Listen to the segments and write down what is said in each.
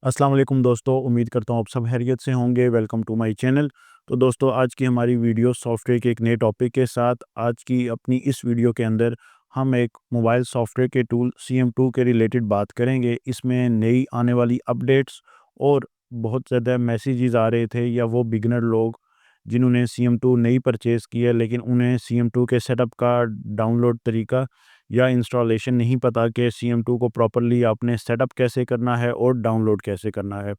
अस्सलाम वालेकुम दोस्तों, उम्मीद करता हूँ आप सब खैरियत से होंगे। Welcome to my channel. तो दोस्तों, आज की हमारी वीडियो सॉफ्टवेयर के एक नए टॉपिक के साथ। आज की अपनी इस वीडियो के अंदर हम एक मोबाइल सॉफ्टवेयर के टूल CM2 के रिलेटेड बात करेंगे। इसमें नई आने वाली अपडेट्स और बहुत ज़्यादा मैसेजेस आ रहे थे, या वो बिगनर लोग जिन्होंने CM2 नहीं परचेज़ किया लेकिन उन्हें CM2 के सेटअप का डाउनलोड तरीका या इंस्टॉलेशन नहीं पता कि CM2 को प्रॉपर्ली आपने सेटअप कैसे करना है और डाउनलोड कैसे करना है।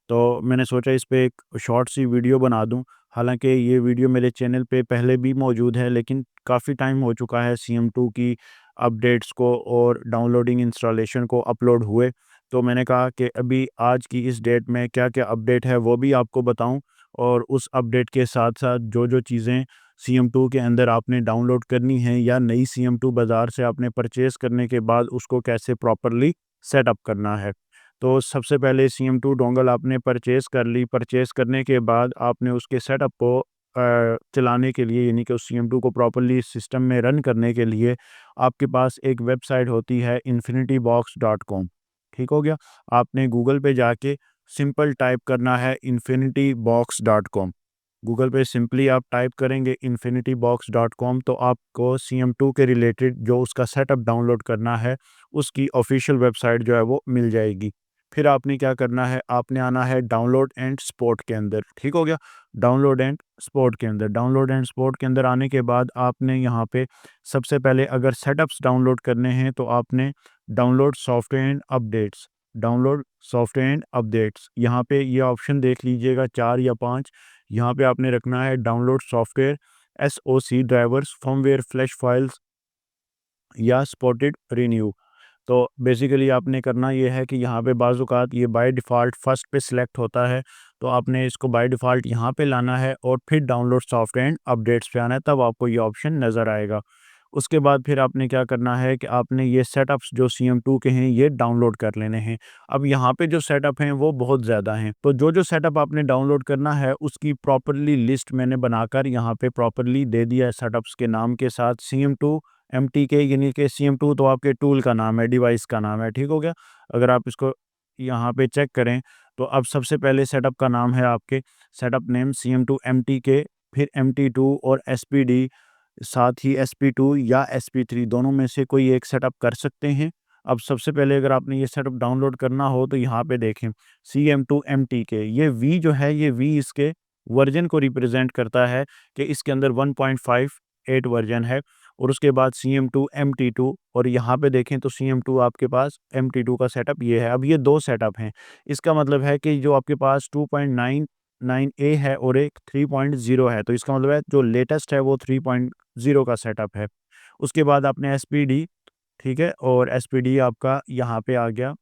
तो मैंने सोचा इस पे एक शॉर्ट सी वीडियो बना दूं। हालांकि ये वीडियो मेरे चैनल पे पहले भी मौजूद है, लेकिन काफ़ी टाइम हो चुका है CM2 की अपडेट्स को और डाउनलोडिंग इंस्टॉलेशन को अपलोड हुए। तो मैंने कहा कि अभी आज की इस डेट में क्या क्या अपडेट है वो भी आपको बताऊं, और उस अपडेट के साथ साथ जो जो चीज़ें CM2 के अंदर आपने डाउनलोड करनी है या नई CM2 बाज़ार से आपने परचेज़ करने के बाद उसको कैसे प्रॉपर्ली सेटअप करना है। तो सबसे पहले CM2 डोंगल आपने परचेज़ कर ली। परचेज़ करने के बाद आपने उसके सेटअप को चलाने के लिए, यानी कि उस CM2 को प्रॉपर्ली सिस्टम में रन करने के लिए आपके पास एक वेबसाइट होती है infinitybox.com। ठीक हो गया? आपने गूगल पे जाके सिंपल टाइप करना है infinitybox.com। गूगल पे सिंपली आप टाइप करेंगे infinitybox.com तो आपको CM2 के रिलेटेड जो उसका सेटअप डाउनलोड करना है उसकी ऑफिशियल वेबसाइट जो है वो मिल जाएगी। फिर आपने क्या करना है, आपने आना है डाउनलोड एंड सपोर्ट के अंदर। ठीक हो गया? डाउनलोड एंड सपोर्ट के अंदर आने के बाद आपने यहाँ पे सबसे पहले अगर सेटअप्स डाउनलोड करने हैं तो आपने डाउनलोड सॉफ्टवेयर एंड अपडेट्स यहाँ पे ये ऑप्शन देख लीजिएगा, 4 या 5। यहाँ पे आपने रखना है download software SOC drivers firmware flash files या स्पॉटेड रिन्यू। तो बेसिकली आपने करना ये है कि यहाँ पे बाज़-औक़ात ये बाय डिफ़ॉल्ट फर्स्ट पे सिलेक्ट होता है, तो आपने इसको बाय डिफ़ॉल्ट यहाँ पे लाना है और फिर डाउनलोड सॉफ्टवेयर एंड अपडेट्स पे आना है, तब आपको ये ऑप्शन नज़र आएगा। उसके बाद फिर आपने क्या करना है कि आपने ये सेटअप्स जो CM2 के हैं ये डाउनलोड कर लेने हैं। अब यहाँ पे जो सेटअप हैं वो बहुत ज़्यादा हैं, तो जो सेटअप आपने डाउनलोड करना है उसकी प्रॉपर्ली लिस्ट मैंने बनाकर यहाँ पे प्रॉपर्ली दे दिया है सेटअप्स के नाम के साथ। CM2 MTK, यानी कि CM2 तो आपके टूल का नाम है, डिवाइस का नाम है। ठीक हो गया? अगर आप इसको यहाँ पे चेक करें तो अब सबसे पहले सेटअप का नाम है आपके सेटअप नेम CM2 MTK, फिर MT2 और SPD, साथ ही SP2 या SP3 दोनों में से कोई एक सेटअप कर सकते हैं। अब सबसे पहले अगर आपने ये सेटअप डाउनलोड करना हो तो यहाँ पे देखें CM2 MTK, ये V जो है, ये V इसके वर्जन को रिप्रेजेंट करता है कि इसके अंदर 1.58 वर्जन है। और उसके बाद CM2 MT2, और यहाँ पे देखें तो CM2 आपके पास MT2 का सेटअप ये है। अब ये 2 सेटअप हैं। इसका मतलब है कि जो आपके पास 2.99A है और एक 3.0 है, तो इसका मतलब है जो लेटेस्ट है वो 3.0 का सेटअप है। उसके बाद आपने SPD, ठीक है? और SPD आपका यहाँ पे आ गया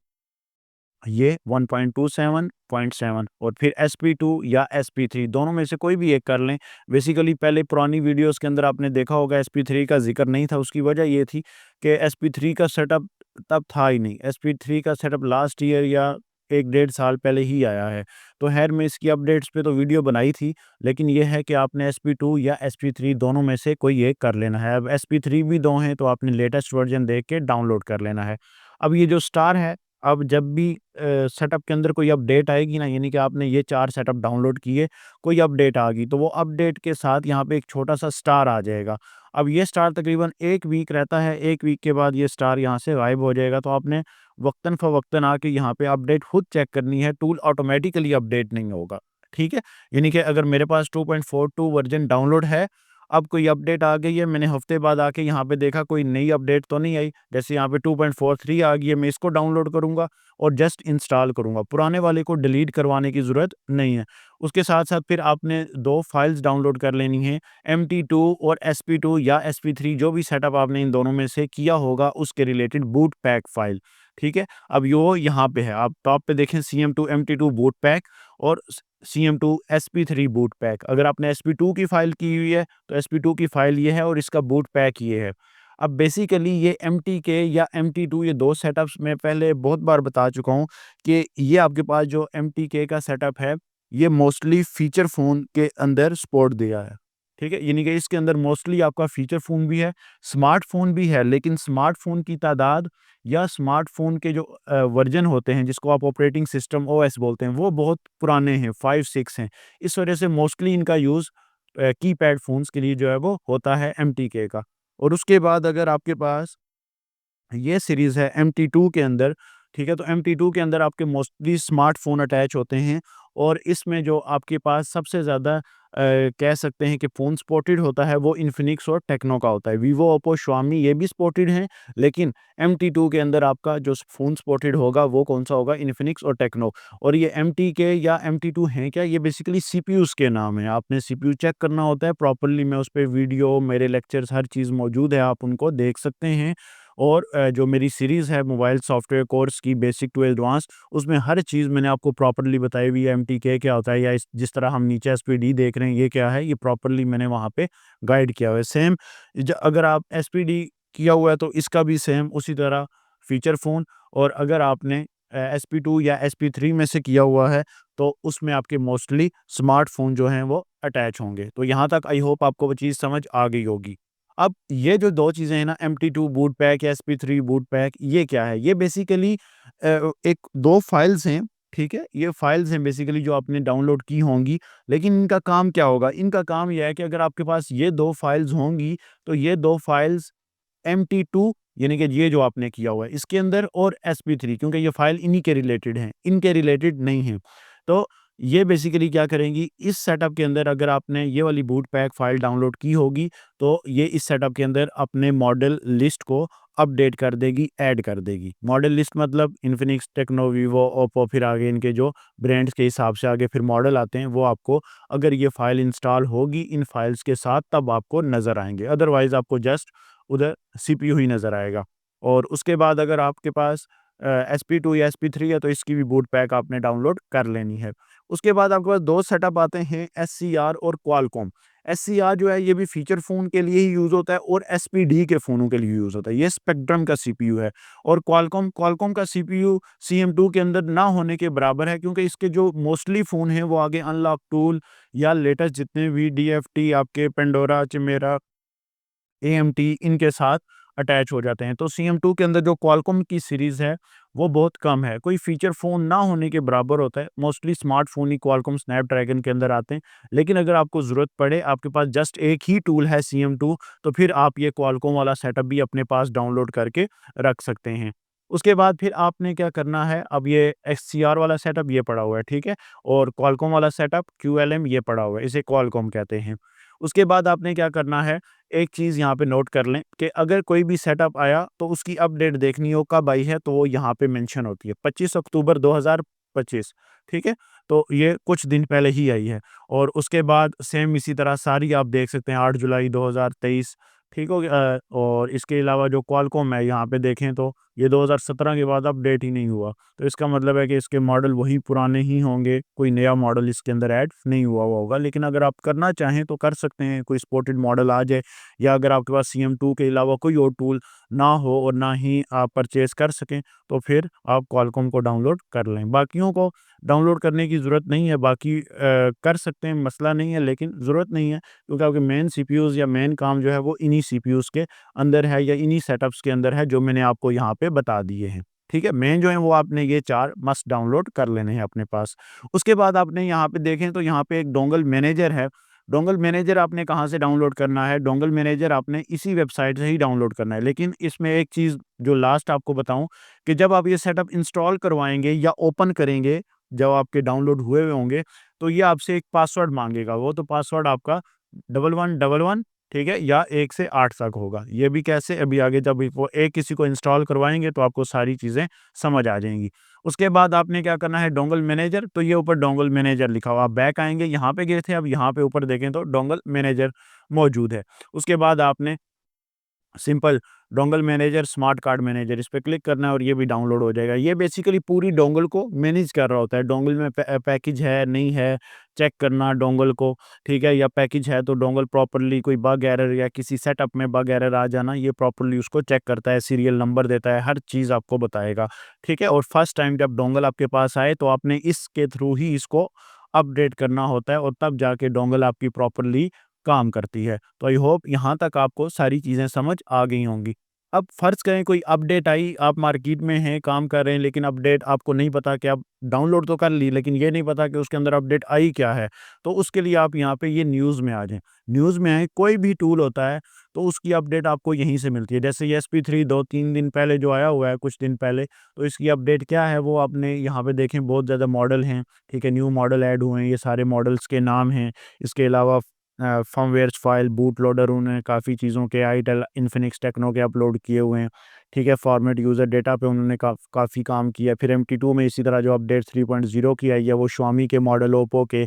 ये 1.27.7, और फिर SP2 या SP3 दोनों में से कोई भी एक कर लें। बेसिकली पहले पुरानी वीडियोज़ के अंदर आपने देखा होगा SP3 का ज़िक्र नहीं था, उसकी वजह ये थी कि SP3 का सेटअप तब था ही नहीं। SP3 का सेटअप लास्ट ईयर या 1 डेढ़ साल पहले ही आया है। तो ख़ैर मैं इसकी अपडेट्स पे तो वीडियो बनाई थी, लेकिन ये है कि आपने SP2 या SP3 दोनों में से कोई एक कर लेना है। अब SP3 भी 2 हैं तो आपने लेटेस्ट वर्ज़न देख के डाउनलोड कर लेना है। अब ये जो स्टार है, अब जब भी सेटअप के अंदर कोई अपडेट आएगी ना, यानी कि आपने ये 4 सेटअप डाउनलोड किए, कोई अपडेट आ गई, तो वो अपडेट के साथ यहाँ पे एक छोटा-सा स्टार आ जाएगा। अब ये स्टार तकरीबन 1 वीक रहता है, 1 वीक के बाद ये स्टार यहाँ से गायब हो जाएगा, तो आपने वक़्तन-फ़वक़्तन आके यहाँ पे अपडेट खुद चेक करनी है, टूल ऑटोमैटिकली अपडेट नहीं होगा, ठीक है? यानी कि अगर मेरे पास 2.42 वर्ज़न डाउनलोड है, अब कोई अपडेट आ गई है, मैंने हफ्ते बाद आके यहाँ पे देखा कोई नई अपडेट तो नहीं आई, जैसे यहाँ पे 2.43 आ गई है, मैं इसको डाउनलोड करूँगा और जस्ट इंस्टॉल करूँगा, पुराने वाले को डिलीट करवाने की ज़रूरत नहीं है। उसके साथ-साथ फिर आपने 2 फाइल्स डाउनलोड कर लेनी है, MT2 और SP2 या SP3, जो भी सेटअप आपने इन दोनों में से किया होगा उसके रिलेटेड बूट पैक फाइल, ठीक है? अब यो यहाँ पे है, आप टॉप पे देखें CM2 MT2 बूट पैक और CM2 SP3 बूट पैक। अगर आपने SP2 की फ़ाइल की हुई है, तो SP2 की फ़ाइल ये है और इसका बूट पैक ये है। अब बेसिकली ये MTK या MT2, ये 2 सेटअप्स मैं पहले बहुत बार बता चुका हूँ कि ये आपके पास जो MTK का सेटअप है, ये मोस्टली फ़ीचर फ़ोन के अंदर सपोर्ट दिया है। ठीक है, यानी कि इसके अंदर मोस्टली आपका फीचर फ़ोन भी है, स्मार्टफ़ोन भी है, लेकिन स्मार्टफ़ोन की तादाद या स्मार्टफ़ोन के जो वर्ज़न होते हैं, जिसको आप ऑपरेटिंग सिस्टम ओएस बोलते हैं, वो बहुत पुराने हैं, 5-6 हैं। इस वजह से मोस्टली इनका यूज़ कीपैड फ़ोन्स के लिए जो है वो होता है एमटीके का। और उसके बाद अगर आपके पास ये सीरीज़ है MT2 के अंदर, ठीक है? तो MT2 के अंदर आपके मोस्टली स्मार्टफ़ोन अटैच होते हैं और इसमें जो आपके पास सबसे ज़्यादा कह सकते हैं कि फ़ोन सपोर्टेड होता है वो इन्फिनिक्स और टेक्नो का होता है। वीवो, ओप्पो, शाओमी ये भी सपोर्टेड हैं, लेकिन MT2 के अंदर आपका जो फ़ोन सपोर्टेड होगा वो कौन-सा होगा? इन्फिनिक्स और टेक्नो। और ये MTK या MT2 हैं क्या? ये बेसिकली सीपीयूज़ के नाम हैं। आपने सीपीयू चेक करना होता है प्रॉपर्ली, मैं उस पे वीडियो, मेरे लेक्चर्स हर चीज़ मौजूद है, आप उनको देख सकते हैं। और जो मेरी सीरीज़ है मोबाइल सॉफ्टवेयर कोर्स की बेसिक टू एडवांस, उसमें हर चीज़ मैंने आपको प्रॉपर्ली बताई हुई है। एमटीके क्या होता है या इस जिस तरह हम नीचे एसपीडी देख रहे हैं ये क्या है, ये प्रॉपर्ली मैंने वहाँ पे गाइड किया हुआ है। सेम अगर आप एसपीडी किया हुआ है तो इसका भी सेम उसी तरह फीचर फ़ोन। और अगर आपने SP2 या SP3 में से किया हुआ है तो उसमें आपके मोस्टली स्मार्टफ़ोन जो हैं वो अटैच होंगे। तो यहाँ तक आई होप आपको वो चीज़ समझ आ गई होगी। अब ये जो 2 चीज़ें हैं ना, MT2 बूट पैक या SP3 बूट पैक, ये क्या है? ये बेसिकली एक 2 फाइल्स हैं, ठीक है? ये फाइल्स हैं बेसिकली जो आपने डाउनलोड की होंगी, लेकिन इनका काम क्या होगा? इनका काम ये है कि अगर आपके पास ये 2 फाइल्स होंगी, तो ये 2 फाइल्स MT2 यानी कि ये जो आपने किया हुआ है, इसके अंदर और SP3 क्योंकि ये फाइल इन्हीं के रिलेटेड हैं, इनके रिलेटेड नहीं हैं। तो ये बेसिकली क्या करेंगी, इस सेटअप के अंदर अगर आपने ये वाली बूट पैक फाइल डाउनलोड की होगी, तो ये इस सेटअप के अंदर अपने मॉडल लिस्ट को अपडेट कर देगी, ऐड कर देगी। मॉडल लिस्ट मतलब इन्फिनिक्स, टेक्नो, वीवो, ओप्पो, फिर आगे इनके जो ब्रांड्स के हिसाब से आगे फिर मॉडल आते हैं, वो आपको अगर ये फाइल इंस्टॉल होगी इन फाइल्स के साथ तब आपको नज़र आएँगे। अदरवाइज़ आपको जस्ट उधर सीपीयू ही नज़र आएगा। और उसके बाद अगर आपके पास SP2 या SP3 है तो इसकी भी बूट पैक आपने डाउनलोड कर लेनी है। उसके बाद आपके पास 2 सेटअप आते हैं SCR और क्वालकॉम। SCR जो है ये भी फीचर फ़ोन के लिए ही यूज़ होता है और SPD के फ़ोनों के लिए यूज़ होता है। ये स्पेक्ट्रम का सीपीयू है। और क्वालकॉम का सीपीयू CM2 के अंदर ना होने के बराबर है क्योंकि इसके जो मोस्टली फ़ोन हैं वो आगे अनलॉक टूल या लेटेस्ट जितने भी DFT आपके पेंडोरा, चिमेरा, AMT इनके साथ अटैच हो जाते हैं। तो CM2 के अंदर जो क्वालकॉम की सीरीज़ है, वो बहुत कम है। कोई फ़ीचर फ़ोन ना होने के बराबर होता है। मोस्टली स्मार्टफ़ोन ही क्वालकॉम स्नैपड्रैगन के अंदर आते हैं। लेकिन अगर आपको ज़रूरत पड़े, आपके पास जस्ट एक ही टूल है CM2, तो फिर आप ये क्वालकॉम वाला सेटअप भी अपने पास डाउनलोड करके रख सकते हैं। उसके बाद फिर आपने क्या करना है, अब ये SCR वाला सेटअप ये पड़ा हुआ है, ठीक है? और क्वालकॉम वाला सेटअप QLM ये पड़ा हुआ है, इसे क्वालकॉम कहते हैं। उसके बाद आपने क्या करना है, एक चीज़ यहाँ पे नोट कर लें कि अगर कोई भी सेटअप आया तो उसकी अपडेट देखनी हो कब आई है तो वो यहाँ पे मेंशन होती है 25 अक्टूबर 2025, ठीक है? तो ये कुछ दिन पहले ही आई है। और उसके बाद सेम इसी तरह सारी आप देख सकते हैं 8 जुलाई 2023, ठीक हो गया। और इसके अलावा जो क्वालकॉम है यहाँ पे देखें तो ये 2017 के बाद अपडेट ही नहीं हुआ। तो इसका मतलब है कि इसके मॉडल वही पुराने ही होंगे, कोई नया मॉडल इसके अंदर ऐड नहीं हुआ होगा। लेकिन अगर आप करना चाहें तो कर सकते हैं, कोई सपोर्टेड मॉडल आ जाए या अगर आपके पास CM2 के अलावा कोई और टूल ना हो और ना ही आप परचेज़ कर सकें, तो फिर आप क्वालकॉम को डाउनलोड कर लें। बाकियों को डाउनलोड करने की ज़रूरत नहीं है, बाकी कर सकते हैं, मसला नहीं है, लेकिन ज़रूरत नहीं है क्योंकि आपके मेन सीपीयूज़ या मेन काम जो है वो इन्हीं सीपीयूज़ के अंदर है या इन्हीं सेटअप्स के अंदर है जो मैंने आपको यहाँ पे बता दिए हैं। ठीक है? मेन जो है वो आपने ये 4 मस्ट डाउनलोड कर लेने हैं अपने पास। उसके बाद आपने यहाँ पे देखें तो यहाँ पे एक डोंगल मैनेजर है। डोंगल मैनेजर आपने कहाँ से डाउनलोड करना है? डोंगल मैनेजर आपने इसी वेबसाइट से ही डाउनलोड करना है। लेकिन इसमें एक चीज़ जो लास्ट आपको बताऊँ कि जब आप ये सेटअप इंस्टॉल करवाएँगे या ओपन करेंगे, जब आपके डाउनलोड हुए हुए होंगे, तो ये आपसे एक पासवर्ड माँगेगा। वो तो पासवर्ड आपका 1111, ठीक है? या 1 से 8 तक होगा। ये भी कैसे? अभी आगे जब वो एक किसी को इंस्टॉल करवाएँगे तो आपको सारी चीज़ें समझ आ जाएँगी। उसके बाद आपने क्या करना है, डोंगल मैनेजर, तो ये ऊपर डोंगल मैनेजर लिखा हुआ, आप बैक आएँगे, यहाँ पे गए थे, अब यहाँ पे ऊपर देखें तो डोंगल मैनेजर मौजूद है। उसके बाद आपने simple dongle manager, smart card manager, इस पे क्लिक करना है और ये भी डाउनलोड हो जाएगा। ये बेसिकली पूरी डोंगल को मैनेज कर रहा होता है। डोंगल में पैकेज है, नहीं है, चेक करना डोंगल को, ठीक है? या पैकेज है तो डोंगल प्रॉपर्ली कोई बग एरर या किसी सेटअप में बग एरर आ जाना, ये प्रॉपर्ली उसको चेक करता है, सीरियल नंबर देता है, हर चीज़ आपको बताएगा, ठीक है? और फर्स्ट टाइम जब डोंगल आपके पास आए तो आपने इसके थ्रू ही इसको अपडेट करना होता है और तब जाके डोंगल आपकी प्रॉपर्ली काम करती है। तो आई होप यहाँ तक आपको सारी चीज़ें समझ आ गई होंगी। अब फ़र्ज़ करें कोई अपडेट आई, आप मार्केट में हैं, काम कर रहे हैं, लेकिन अपडेट आपको नहीं पता कि आप डाउनलोड तो कर ली, लेकिन ये नहीं पता कि उसके अंदर अपडेट आई क्या है। तो उसके लिए आप यहाँ पे ये न्यूज़ में आ जाएँ। न्यूज़ में आएँ, कोई भी टूल होता है, तो उसकी अपडेट आपको यहीं से मिलती है। जैसे ये SP3 2-3 दिन पहले जो आया हुआ है, कुछ दिन पहले, तो इसकी अपडेट क्या है, वो आपने यहाँ पे देखें, बहुत ज़्यादा मॉडल हैं, ठीक है? न्यू मॉडल ऐड हुए हैं, ये सारे मॉडल्स के नाम हैं। इसके अलावा फर्मवेयर्स फाइल, बूट लोडर उन्होंने काफ़ी चीज़ों के आईटेल, इन्फिनिक्स, टेक्नो के अपलोड किए हुए हैं, ठीक है? फॉर्मेट यूज़र डेटा पे उन्होंने काफ़ी काम किया है। फिर MT2 में इसी तरह जो अपडेट 3.0 की आई है, वो Xiaomi के मॉडल, ओप्पो के,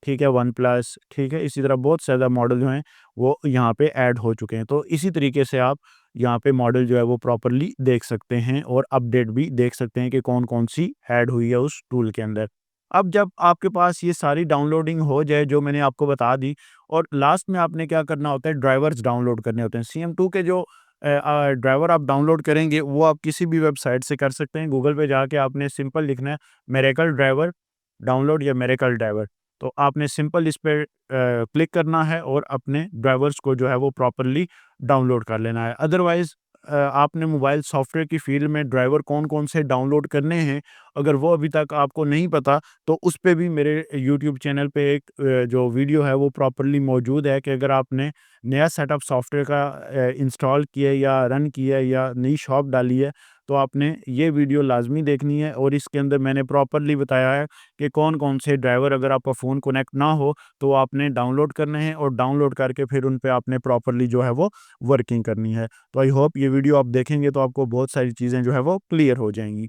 ठीक है? वन प्लस, ठीक है? इसी तरह बहुत से ज़्यादा मॉडल जो हैं, वो यहाँ पे ऐड हो चुके हैं। तो इसी तरीके से आप यहाँ पे मॉडल जो है वो प्रॉपर्ली देख सकते हैं और अपडेट भी देख सकते हैं कि कौन-कौन सी ऐड हुई है उस टूल के अंदर। अब जब आपके पास ये सारी डाउनलोडिंग हो जाए जो मैंने आपको बता दी, और लास्ट में आपने क्या करना होता है, ड्राइवर्स डाउनलोड करने होते हैं। CM2 के जो ड्राइवर आप डाउनलोड करेंगे, वो आप किसी भी वेबसाइट से कर सकते हैं। गूगल पे जाके आपने सिंपल लिखना है मिरेकल ड्राइवर डाउनलोड या मिरेकल ड्राइवर। तो आपने सिंपल इस पे क्लिक करना है और अपने ड्राइवर्स को जो है वो प्रॉपर्ली डाउनलोड कर लेना है। अदरवाइज़ आपने मोबाइल सॉफ्टवेयर की फ़ील्ड में ड्राइवर कौन-कौन से डाउनलोड करने हैं, अगर वो अभी तक आपको नहीं पता, तो उस पे भी मेरे यूट्यूब चैनल पे एक जो वीडियो है वो प्रॉपर्ली मौजूद है कि अगर आपने नया सेटअप सॉफ्टवेयर का इंस्टॉल किया है या रन किया है या नई शॉप डाली है, तो आपने ये वीडियो लाज़मी देखनी है। और इसके अंदर मैंने प्रॉपर्ली बताया है कि कौन-कौन से ड्राइवर, अगर आपका फ़ोन कनेक्ट ना हो, तो आपने डाउनलोड करने हैं और डाउनलोड करके फिर उन पे आपने प्रॉपर्ली जो है वो वर्किंग करनी है। तो आई होप ये वीडियो आप देखेंगे तो आपको बहुत सारी चीज़ें जो है वो क्लियर हो जाएँगी।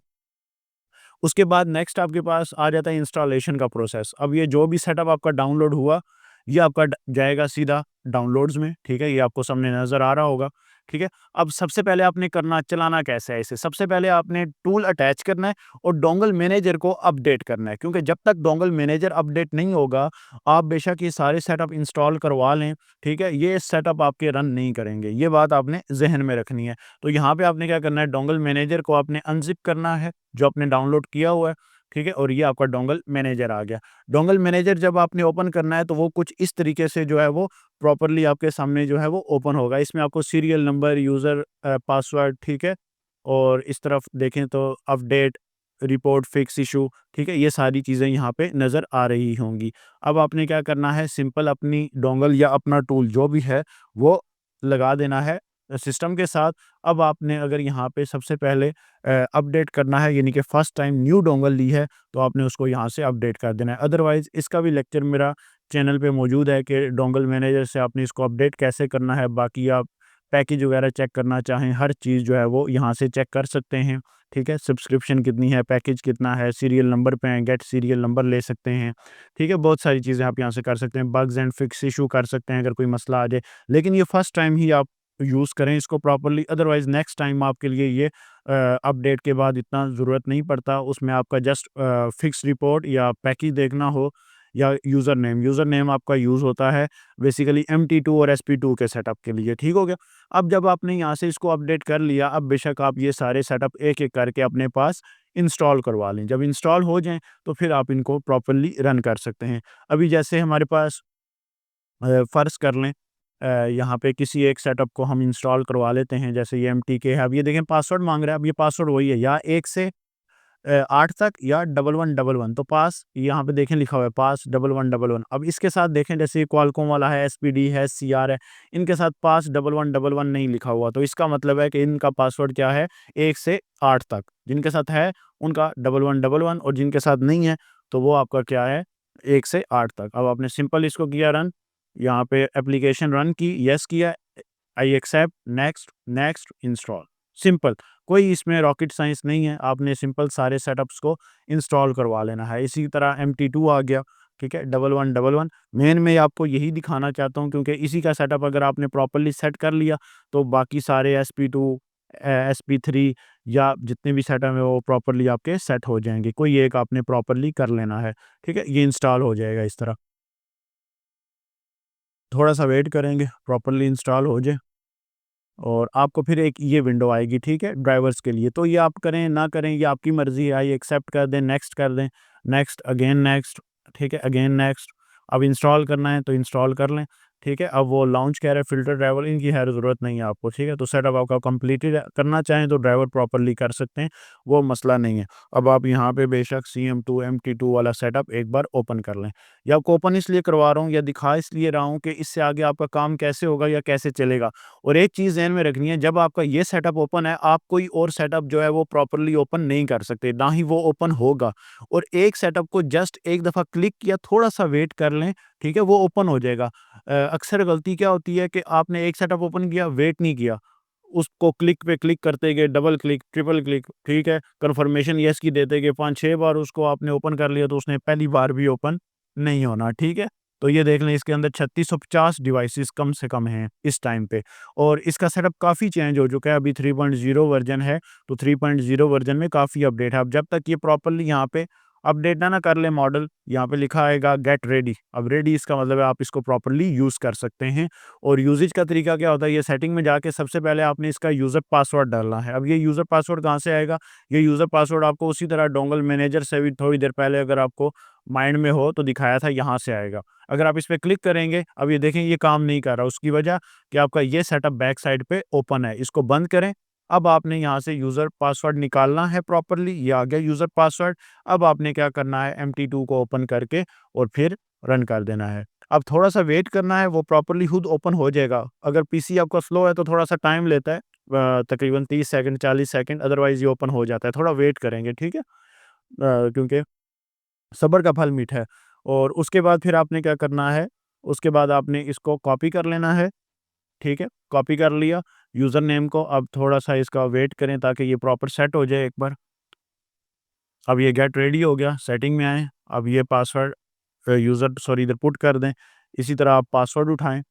उसके बाद नेक्स्ट आपके पास आ जाता है इंस्टॉलेशन का प्रोसेस। अब ये जो भी सेटअप आपका डाउनलोड हुआ, ये आपका जाएगा सीधा डाउनलोड्स में, ठीक है? ये आपको सामने नज़र आ रहा होगा, ठीक है? अब सबसे पहले आपने करना, चलाना कैसे है इसे? सबसे पहले आपने टूल अटैच करना है और डोंगल मैनेजर को अपडेट करना है, क्योंकि जब तक डोंगल मैनेजर अपडेट नहीं होगा, आप बेशक ये सारे सेटअप इंस्टॉल करवा लें, ठीक है? ये सेटअप आपके रन नहीं करेंगे। ये बात आपने ज़हन में रखनी है। तो यहाँ पे आपने क्या करना है, डोंगल मैनेजर को आपने अनज़िप करना है, जो आपने डाउनलोड किया हुआ है, ठीक है? और ये आपका डोंगल मैनेजर आ गया। डोंगल मैनेजर जब आपने ओपन करना है, तो वो कुछ इस तरीके से जो है वो प्रॉपर्ली आपके सामने जो है वो ओपन होगा। इसमें आपको सीरियल नंबर, यूज़र पासवर्ड, ठीक है? और इस तरफ देखें तो अपडेट, रिपोर्ट, फिक्स इश्यू, ठीक है? ये सारी चीज़ें यहाँ पे नज़र आ रही होंगी। अब आपने क्या करना है, सिंपल अपनी डोंगल या अपना टूल जो भी है, वो लगा देना है सिस्टम के साथ। अब आपने अगर यहाँ पे सबसे पहले अपडेट करना है, यानी कि फर्स्ट टाइम न्यू डोंगल ली है, तो आपने उसको यहाँ से अपडेट कर देना है। अदरवाइज़ इसका भी लेक्चर मेरा चैनल पे मौजूद है कि डोंगल मैनेजर से आपने इसको अपडेट कैसे करना है। बाकी आप पैकेज वगैरह चेक करना चाहें, हर चीज़ जो है वो यहाँ से चेक कर सकते हैं, ठीक है? सब्सक्रिप्शन कितनी है, पैकेज कितना है, सीरियल नंबर पे हैं, गेट सीरियल नंबर ले सकते हैं, ठीक है? बहुत सारी चीज़ें आप यहाँ से कर सकते हैं। बग्स एंड फिक्स इश्यू कर सकते हैं अगर कोई मसला आ जाए। लेकिन ये फर्स्ट टाइम ही आप यूज़ करें इसको प्रॉपर्ली, अदरवाइज़ नेक्स्ट टाइम आपके लिए ये अपडेट के बाद इतना ज़रूरत नहीं पड़ता। उसमें आपका जस्ट फिक्स रिपोर्ट या पैकेज देखना हो, या यूज़र नेम आपका यूज़ होता है बेसिकली MT2 और SP2 के सेटअप के लिए, ठीक हो गया? अब जब आपने यहाँ से इसको अपडेट कर लिया, अब बेशक आप ये सारे सेटअप एक-एक करके अपने पास इंस्टॉल करवा लें। जब इंस्टॉल हो जाएँ, तो फिर आप इनको प्रॉपर्ली रन कर सकते हैं। अभी जैसे हमारे पास फ़र्ज़ कर लें यहाँ पे किसी एक सेटअप को हम इंस्टॉल करवा लेते हैं, जैसे ये MTK है। अब ये देखें पासवर्ड माँग रहा है, अब ये पासवर्ड वही है, या 1 से 8 तक या 1111, तो पास यहाँ पे देखें लिखा हुआ है पास 1111। अब इसके साथ देखें, जैसे ये क्वालकॉम वाला है, SPD है, CR है, इनके साथ पास 1111 नहीं लिखा हुआ, तो इसका मतलब है कि इनका पासवर्ड क्या है, 1 से 8 तक। जिनके साथ है उनका 1111, और जिनके साथ नहीं है, तो वो आपका क्या है, 1 से 8 तक। अब आपने सिंपल इसको किया रन, यहाँ पे एप्लीकेशन रन की, येस किया, I accept, next, next, install, simple. कोई इसमें रॉकेट साइंस नहीं है, आपने सिंपल सारे सेटअप्स को इंस्टॉल करवा लेना है। इसी तरह MT2 आ गया, ठीक है, 1111। मेन मैं आपको यही दिखाना चाहता हूँ, क्योंकि इसी का सेटअप अगर आपने प्रॉपर्ली सेट कर लिया, तो बाकी सारे SP2 SP3 या जितने भी सेटअप है वो प्रॉपर्ली आपके सेट हो जाएँगे। कोई एक आपने प्रॉपर्ली कर लेना है, ठीक है? ये इंस्टॉल हो जाएगा इस तरह। थोड़ा-सा वेट करेंगे, प्रॉपर्ली इंस्टॉल हो जाए, और आपको फिर एक ये विंडो आएगी, ठीक है, ड्राइवर्स के लिए। तो ये आप करें, ना करें, ये आपकी मर्ज़ी है। ये एक्सेप्ट कर दें, नेक्स्ट कर दें, नेक्स्ट, अगेन नेक्स्ट, ठीक है, अगेन नेक्स्ट। अब इंस्टॉल करना है तो इंस्टॉल कर लें। ठीक है। अब वो लॉन्च कह रहा है फ़िल्टर ड्राइवर, इनकी खैर ज़रूरत नहीं है आपको, ठीक है। तो सेटअप आपका कंप्लीटेड है, करना चाहें तो ड्राइवर प्रॉपर्ली कर सकते हैं, वो मसला नहीं है। अब आप यहाँ पे बेशक CM2 MT2 वाला सेटअप एक बार ओपन कर लें। या आपको ओपन इसलिए करवा रहा हूँ या दिखा इसलिए रहा हूँ कि इससे आगे आपका काम कैसे होगा या कैसे चलेगा। और एक चीज़ ज़हन में रखनी है, जब आपका ये सेटअप ओपन है, आप कोई और सेटअप जो है वो प्रॉपर्ली ओपन नहीं कर सकते, ना ही वो ओपन होगा। और एक सेटअप को जस्ट एक दफ़ा क्लिक किया, थोड़ा-सा वेट कर लें, ठीक है, वो ओपन हो जाएगा। अक्सर गलती क्या होती है कि आपने एक सेटअप ओपन किया, वेट नहीं किया, उसको क्लिक पे क्लिक करते गए, डबल क्लिक, ट्रिपल क्लिक, ठीक है, कन्फर्मेशन येस की देते गए, 5-6 बार उसको आपने ओपन कर लिया तो उसने पहली बार भी ओपन नहीं होना, ठीक है। तो ये देख लें, इसके अंदर 3650 डिवाइसेस कम से कम हैं इस टाइम पे, और इसका सेटअप काफ़ी चेंज हो चुका है। अभी 3.0 वर्ज़न है, तो 3.0 वर्ज़न में काफ़ी अपडेट है। अब जब तक ये प्रॉपर्ली यहाँ पे अपडेट ना कर ले मॉडल, यहाँ पे लिखा आएगा गेट रेडी। अब रेडी इसका मतलब है आप इसको प्रॉपर्ली यूज़ कर सकते हैं। और यूज़ेज का तरीका क्या होता है, ये सेटिंग में जाके सबसे पहले आपने इसका यूज़र पासवर्ड डालना है। अब ये यूज़र पासवर्ड कहाँ से आएगा? ये यूज़र पासवर्ड आपको उसी तरह डोंगल मैनेजर से भी थोड़ी देर पहले अगर आपको माइंड में हो तो दिखाया था, यहाँ से आएगा। अगर आप इस पे क्लिक करेंगे, अब ये देखें ये काम नहीं कर रहा, उसकी वजह कि आपका ये सेटअप बैक साइड पे ओपन है। इसको बंद करें। अब आपने यहाँ से यूज़र पासवर्ड निकालना है प्रॉपर्ली, ये आ गया यूज़र पासवर्ड। अब आपने क्या करना है, MT2 को ओपन करके और फिर रन कर देना है। अब थोड़ा-सा वेट करना है, वो प्रॉपर्ली खुद ओपन हो जाएगा। अगर पीसी आपका स्लो है तो थोड़ा-सा टाइम लेता है, तकरीबन 30 सेकंड 40 सेकंड, अदरवाइज़ ये ओपन हो जाता है। थोड़ा वेट करेंगे, ठीक है? क्योंकि सब्र का फल मीठा है। और उसके बाद फिर आपने क्या करना है, उसके बाद आपने इसको कॉपी कर लेना है, ठीक है? कॉपी कर लिया यूज़र नेम को, अब थोड़ा-सा इसका वेट करें ताकि ये प्रॉपर सेट हो जाए एक बार। अब ये गेट रेडी हो गया, सेटिंग में आएँ, अब ये पासवर्ड यूज़र सॉरी इधर पुट कर दें। इसी तरह आप पासवर्ड उठाएँ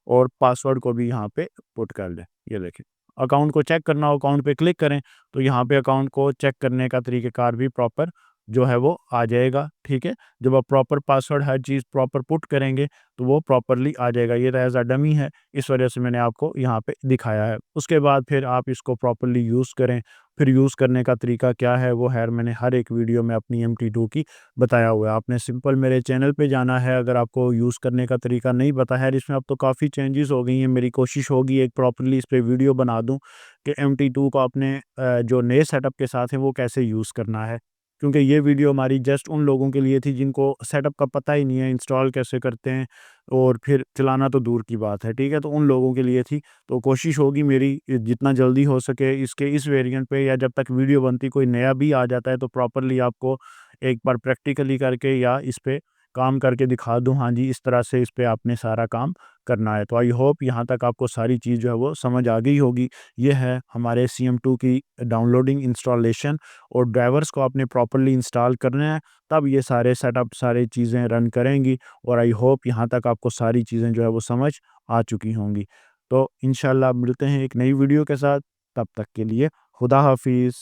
और पासवर्ड को भी यहाँ पे पुट कर दें। ये देखें, अकाउंट को चेक करना हो, अकाउंट पे क्लिक करें, तो यहाँ पे अकाउंट को चेक करने का तरीक़ेकार भी प्रॉपर जो है वो आ जाएगा, ठीक है? जब आप प्रॉपर पासवर्ड हर चीज़ प्रॉपर पुट करेंगे, तो वो प्रॉपरली आ जाएगा। ये तो एज़ अ डमी है, इस वजह से मैंने आपको यहाँ पे दिखाया है। उसके बाद फिर आप इसको प्रॉपरली यूज़ करें। फिर यूज़ करने का तरीका क्या है, वो ख़ैर मैंने हर एक वीडियो में अपनी MT2 की बताया हुआ है। आपने सिंपल मेरे चैनल पे जाना है, अगर आपको यूज़ करने का तरीका नहीं पता है, इसमें अब तो काफ़ी चेंजेस हो गई हैं। मेरी कोशिश होगी एक प्रॉपर्ली इस पे वीडियो बना दूँ कि MT2 को अपने जो नए सेटअप के साथ है वो कैसे यूज़ करना है। क्योंकि ये वीडियो हमारी जस्ट उन लोगों के लिए थी जिनको सेटअप का पता ही नहीं है, इंस्टॉल कैसे करते हैं और फिर चलाना तो दूर की बात है, ठीक है? तो उन लोगों के लिए थी। तो कोशिश होगी मेरी जितना जल्दी हो सके इसके इस वेरिएंट पे, या जब तक वीडियो बनती कोई नया भी आ जाता है तो प्रॉपर्ली आपको एक बार प्रैक्टिकली करके या इस पे काम करके दिखा दूँ, हाँ जी, इस तरह से इस पे आपने सारा काम करना है। तो आई होप यहाँ तक आपको सारी चीज़ जो है वो समझ आ गई होगी। ये है हमारे CM2 की डाउनलोडिंग, इंस्टॉलेशन, और ड्राइवर्स को आपने प्रॉपर्ली इंस्टॉल करना है, तब ये सारे सेटअप सारी चीज़ें रन करेंगी। और आई होप यहाँ तक आपको सारी चीज़ें जो है वो समझ आ चुकी होंगी। तो इंशाल्लाह मिलते हैं एक नई वीडियो के साथ, तब तक के लिए खुदा हाफ़िज़।